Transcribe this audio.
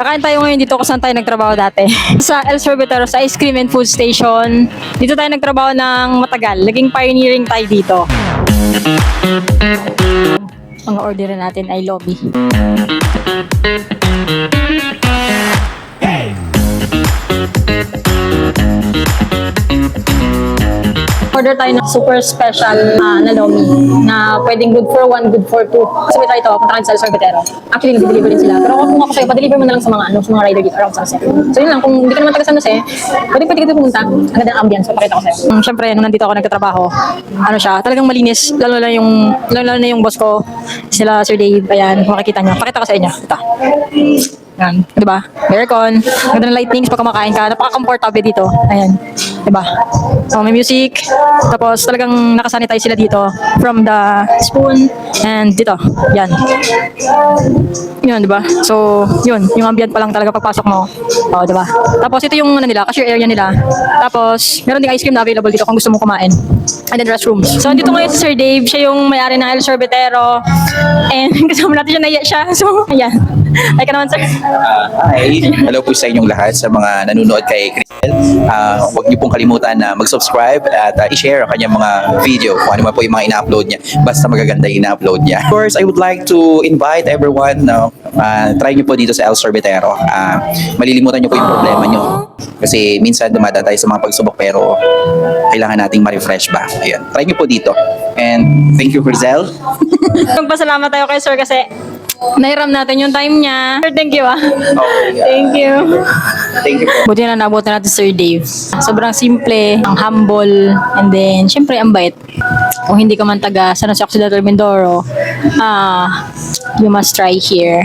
Kakain tayo ngayon dito kung saan tayo nagtrabaho dati. Sa El Sorbetero, sa Ice Cream and Food Station. Dito tayo nagtrabaho ng matagal. Naging pioneering tayo dito. Ang order natin ay lobby. Order tayo ng super special na lomi na pwedeng good for one, good for two. Kasi may tayo ito, punta kayo sa El Sorbetero. Actually, nag-deliver din sila. Pero kung ako sa'yo, pa-deliver mo na lang sa mga, sa mga rider dito around San Jose. So yun lang, kung hindi ka naman taga San Jose, pwede ka dito pumunta. Ang ganda ng ambience, so pakita ko sa'yo. Siyempre, nung nandito ako nagtatrabaho, ano siya, talagang malinis. Lalo na yung boss ko, sila Sir Dave, ayan, kung makikita nyo. Pakita ko sa inyo. Ito. Yan, di ba? May aircon, ganda ng lightnings pag kumakain ka, napaka-comfortable dito. Ayan, di ba? So, may music, tapos talagang nakasanitize sila dito from the spoon and dito. Yan. Yun, di ba? So, yun, yung ambient pa lang talaga pagpasok mo. Oh, di ba? Tapos ito yung ano nila, cashier area nila. Tapos, meron ding ice cream na available dito kung gusto mo kumain. And then restrooms. So, dito ngayon si Sir Dave, siya yung may-ari ng El Sorbetero. And kasama natin siya, naiya siya. So, ayan. Ay ka naman, sir. Hi, hello po sa inyong lahat sa mga nanonood kay Crisel. Huwag niyo pong kalimutan na mag-subscribe at i-share ang kanyang mga video kung ano man po yung mga ina-upload niya. Basta magaganda yung ina-upload niya. Of course, I would like to invite everyone na try niyo po dito sa El Sorbetero. Malilimutan niyo po yung problema niyo. Kasi minsan dumadaan tayo sa mga pagsubok pero kailangan nating ma-refresh ba. Ayun, try niyo po dito. And thank you, Crisel. Magpasalamat tayo kay sir kasi nahiram natin yung time niya. Sir, thank you Thank you. Thank you po. Buti na nabuti natin Sir Dave. Sobrang simple, ang humble, and then, syempre, ang bait. Kung hindi ka man taga San Jose Occidental Mindoro, you must try here.